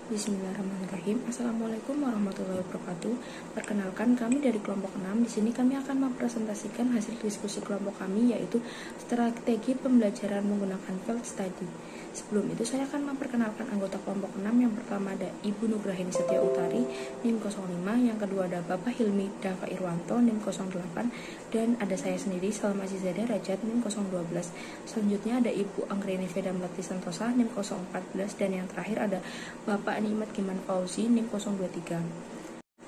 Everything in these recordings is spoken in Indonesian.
Bismillahirrahmanirrahim. Assalamualaikum warahmatullahi wabarakatuh. Perkenalkan, kami dari kelompok 6. Di sini kami akan mempresentasikan hasil diskusi kelompok kami, yaitu strategi pembelajaran menggunakan field study. Sebelum itu, saya akan memperkenalkan anggota kelompok 6. Yang pertama ada Ibu Nugrahin Setia Utari, NIM 05. Yang kedua ada Bapak Hilmi Dava Irwanto, NIM 08. Dan ada saya sendiri, Salma Zizada Rajat, NIM 012. Selanjutnya ada Ibu Anggrini Veda Melati Santosa, NIM 014. Dan yang terakhir ada Bapak Nikmat Giman Fauzi, NIM 023.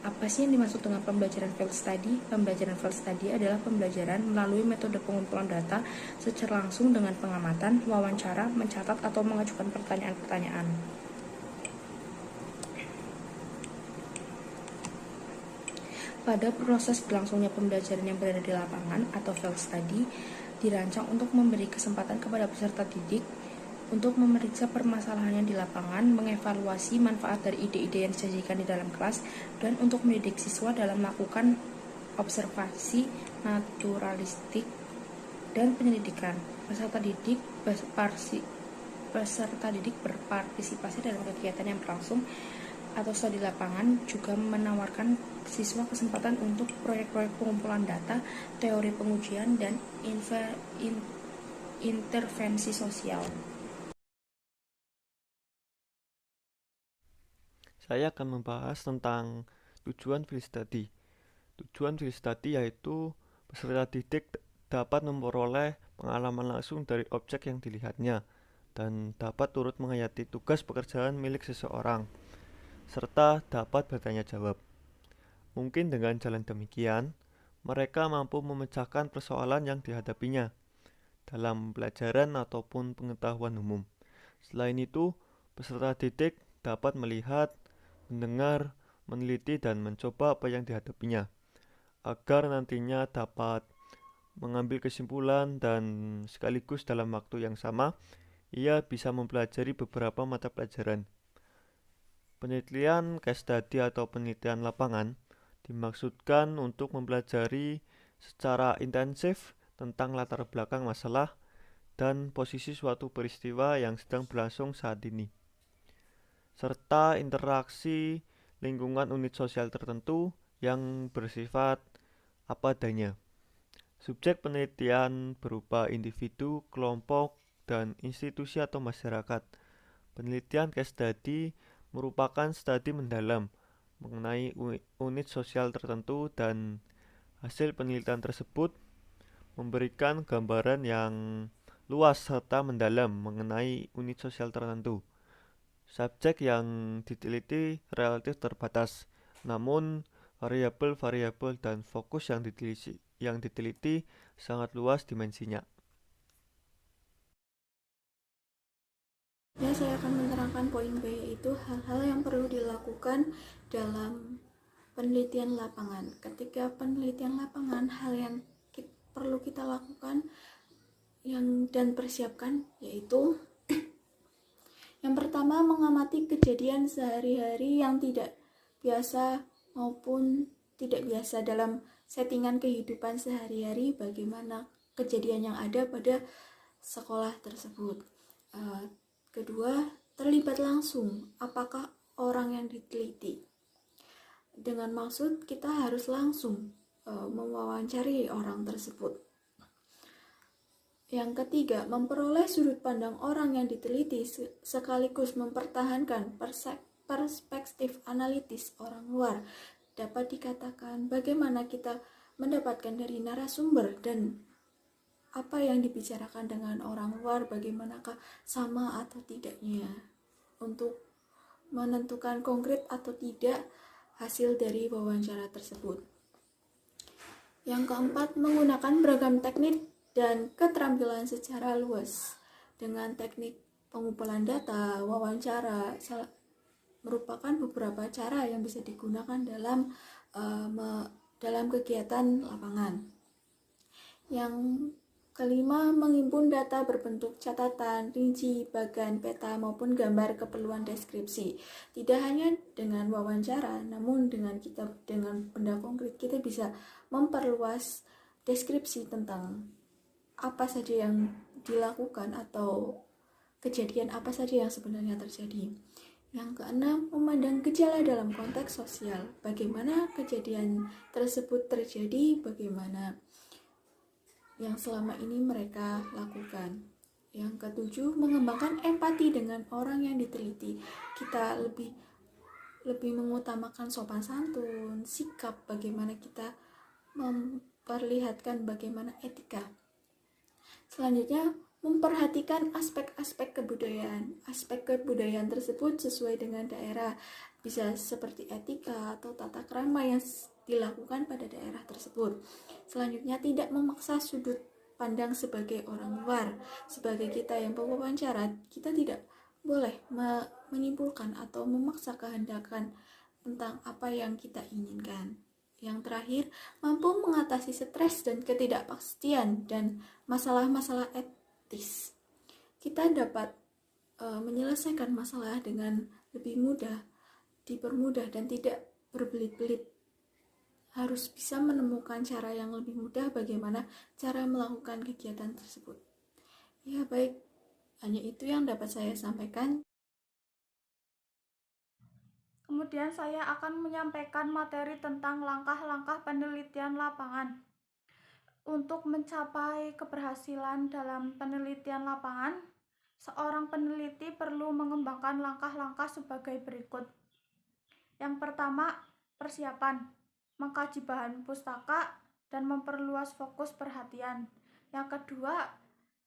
Apa sih yang dimaksud dengan pembelajaran field study? Pembelajaran field study adalah pembelajaran melalui metode pengumpulan data secara langsung dengan pengamatan, wawancara, mencatat, atau mengajukan pertanyaan-pertanyaan. Pada proses berlangsungnya pembelajaran yang berada di lapangan atau field study, dirancang untuk memberi kesempatan kepada peserta didik untuk memeriksa permasalahannya di lapangan, mengevaluasi manfaat dari ide-ide yang disajikan di dalam kelas, dan untuk mendidik siswa dalam melakukan observasi naturalistik dan penyelidikan. Peserta didik berpartisipasi dalam kegiatan yang berlangsung atau studi lapangan, juga menawarkan siswa kesempatan untuk proyek-proyek pengumpulan data, teori pengujian, dan intervensi sosial. Saya akan membahas tentang tujuan field study. Tujuan field study yaitu peserta didik dapat memperoleh pengalaman langsung dari objek yang dilihatnya dan dapat turut menghayati tugas pekerjaan milik seseorang, serta dapat bertanya jawab. Mungkin dengan jalan demikian, mereka mampu memecahkan persoalan yang dihadapinya dalam pelajaran ataupun pengetahuan umum. Selain itu, peserta didik dapat melihat, mendengar, meneliti, dan mencoba apa yang dihadapinya, agar nantinya dapat mengambil kesimpulan dan sekaligus dalam waktu yang sama, ia bisa mempelajari beberapa mata pelajaran. Penelitian case study atau penelitian lapangan dimaksudkan untuk mempelajari secara intensif tentang latar belakang masalah dan posisi suatu peristiwa yang sedang berlangsung saat ini, serta interaksi lingkungan unit sosial tertentu yang bersifat apa adanya. Subjek penelitian berupa individu, kelompok, dan institusi atau masyarakat. Penelitian case study merupakan studi mendalam mengenai unit sosial tertentu, dan hasil penelitian tersebut memberikan gambaran yang luas serta mendalam mengenai unit sosial tertentu. Subjek yang diteliti relatif terbatas, namun variabel-variabel dan fokus yang diteliti sangat luas dimensinya. Ya, saya akan menerangkan poin B, yaitu hal-hal yang perlu dilakukan dalam penelitian lapangan. Ketika penelitian lapangan, hal yang perlu kita lakukan dan persiapkan yaitu yang pertama, mengamati kejadian sehari-hari yang tidak biasa maupun tidak biasa dalam settingan kehidupan sehari-hari, bagaimana kejadian yang ada pada sekolah tersebut. Kedua, terlibat langsung, apakah orang yang diteliti. Dengan maksud kita harus langsung mewawancari orang tersebut. Yang ketiga, memperoleh sudut pandang orang yang diteliti sekaligus mempertahankan perspektif analitis orang luar. Dapat dikatakan bagaimana kita mendapatkan dari narasumber dan apa yang dibicarakan dengan orang luar, bagaimanakah sama atau tidaknya, untuk menentukan konkret atau tidak hasil dari wawancara tersebut. Yang keempat, menggunakan beragam teknik dan keterampilan secara luas. Dengan teknik pengumpulan data, wawancara merupakan beberapa cara yang bisa digunakan dalam kegiatan lapangan. Yang kelima, menghimpun data berbentuk catatan, rinci, bagan, peta, maupun gambar keperluan deskripsi. Tidak hanya dengan wawancara, namun dengan benda konkret kita bisa memperluas deskripsi tentang apa saja yang dilakukan atau kejadian apa saja yang sebenarnya terjadi. Yang keenam, memandang gejala dalam konteks sosial. Bagaimana kejadian tersebut terjadi, bagaimana yang selama ini mereka lakukan. Yang ketujuh, mengembangkan empati dengan orang yang diteliti. Kita lebih mengutamakan sopan santun, sikap, bagaimana kita memperlihatkan bagaimana etika. Selanjutnya, memperhatikan aspek-aspek kebudayaan. Aspek kebudayaan tersebut sesuai dengan daerah, bisa seperti etika atau tata krama yang dilakukan pada daerah tersebut. Selanjutnya, tidak memaksa sudut pandang sebagai orang luar. Sebagai kita yang pewawancara, kita tidak boleh menyimpulkan atau memaksa kehendakan tentang apa yang kita inginkan. Yang terakhir, mampu mengatasi stres dan ketidakpastian dan masalah-masalah etis. Kita dapat menyelesaikan masalah dengan lebih mudah, dipermudah dan tidak berbelit-belit. Harus bisa menemukan cara yang lebih mudah bagaimana cara melakukan kegiatan tersebut. Ya baik, hanya itu yang dapat saya sampaikan. Kemudian saya akan menyampaikan materi tentang langkah-langkah penelitian lapangan. Untuk mencapai keberhasilan dalam penelitian lapangan, seorang peneliti perlu mengembangkan langkah-langkah sebagai berikut. Yang pertama, persiapan, mengkaji bahan pustaka dan memperluas fokus perhatian. Yang kedua,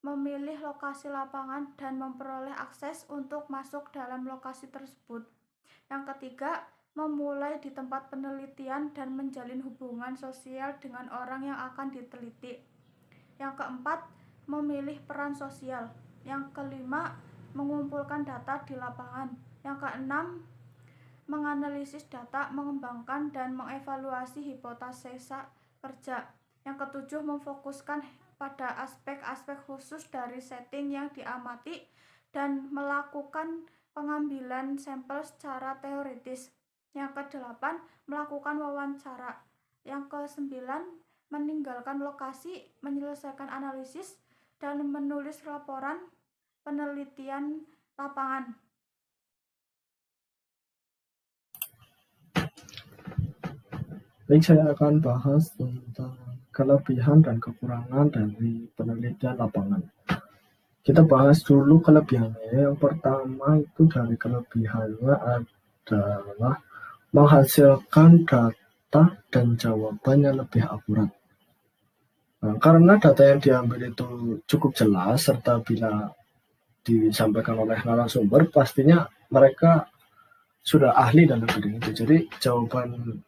memilih lokasi lapangan dan memperoleh akses untuk masuk dalam lokasi tersebut. Yang ketiga, memulai di tempat penelitian dan menjalin hubungan sosial dengan orang yang akan diteliti. Yang keempat, memilih peran sosial. Yang kelima, mengumpulkan data di lapangan. Yang keenam, menganalisis data, mengembangkan dan mengevaluasi hipotesisa kerja. Yang ketujuh, memfokuskan pada aspek-aspek khusus dari setting yang diamati dan melakukan pengambilan sampel secara teoritis. Yang kedelapan, melakukan wawancara. Yang kesembilan, meninggalkan lokasi, menyelesaikan analisis, dan menulis laporan penelitian lapangan. Baik, saya akan bahas tentang kelebihan dan kekurangan dari penelitian lapangan. Kita bahas dulu kelebihannya. Yang pertama itu dari kelebihannya adalah menghasilkan data dan jawaban yang lebih akurat. Nah, karena data yang diambil itu cukup jelas serta bila disampaikan oleh narasumber, pastinya mereka sudah ahli dalam bidang itu. Jadi jawaban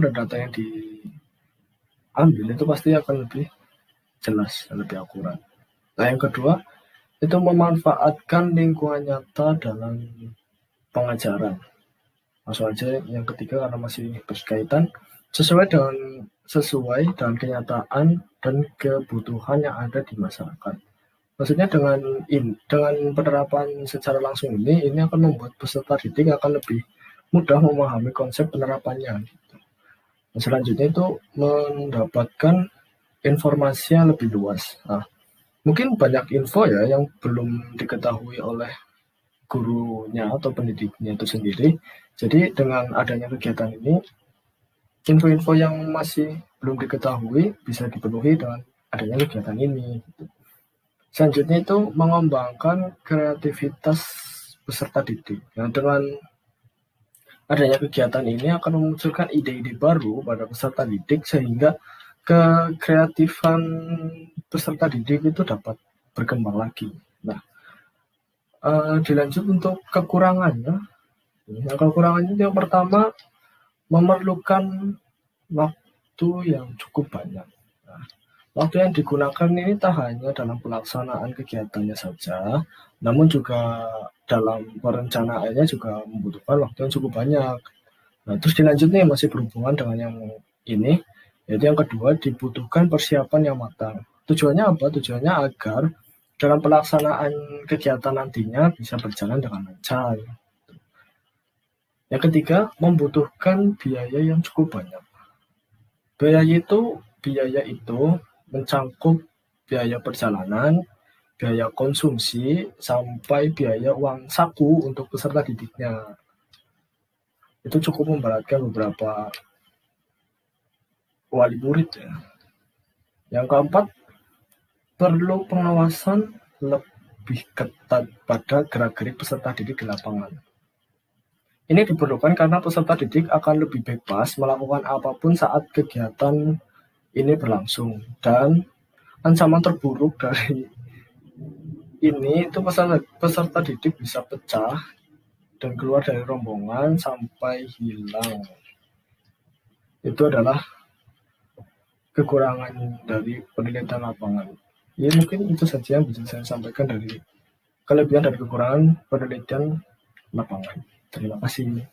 dan data yang diambil itu pasti akan lebih jelas dan lebih akurat. Nah, yang kedua, itu memanfaatkan lingkungan nyata dalam pengajaran. Langsung aja yang ketiga karena masih berkaitan sesuai dengan kenyataan dan kebutuhan yang ada di masyarakat. Maksudnya dengan penerapan secara langsung ini akan membuat peserta didik akan lebih mudah memahami konsep penerapannya. Gitu. Nah, selanjutnya itu mendapatkan informasi yang lebih luas. Nah, mungkin banyak info ya yang belum diketahui oleh gurunya atau pendidiknya itu sendiri. Jadi dengan adanya kegiatan ini, info-info yang masih belum diketahui bisa dipenuhi dengan adanya kegiatan ini. Gitu. Selanjutnya itu mengembangkan kreativitas peserta didik. Nah, dengan adanya kegiatan ini akan memunculkan ide-ide baru pada peserta didik sehingga kekreatifan peserta didik itu dapat berkembang lagi. Nah, dilanjut untuk kekurangannya. Yang kekurangannya yang pertama memerlukan waktu yang cukup banyak. Nah, waktu yang digunakan ini tak hanya dalam pelaksanaan kegiatannya saja, namun juga dalam perencanaannya juga membutuhkan waktu yang cukup banyak. Nah, terus dilanjutnya masih berhubungan dengan yang ini, yaitu yang kedua dibutuhkan persiapan yang matang. Tujuannya apa? Tujuannya agar dalam pelaksanaan kegiatan nantinya bisa berjalan dengan lancar. Yang ketiga, membutuhkan biaya yang cukup banyak. Biaya itu mencangkup biaya perjalanan, biaya konsumsi sampai biaya uang saku untuk peserta didiknya. Itu cukup memberatkan beberapa wali murid ya. Yang keempat, perlu pengawasan lebih ketat pada gerak-gerik peserta didik di lapangan. Ini diperlukan karena peserta didik akan lebih bebas melakukan apapun saat kegiatan ini berlangsung. Dan ancaman terburuk dari ini itu peserta didik bisa pecah dan keluar dari rombongan sampai hilang. Itu adalah kekurangan dari penelitian lapangan. Ya mungkin itu saja yang bisa saya sampaikan dari kelebihan dan kekurangan penelitian lapangan. Terima kasih.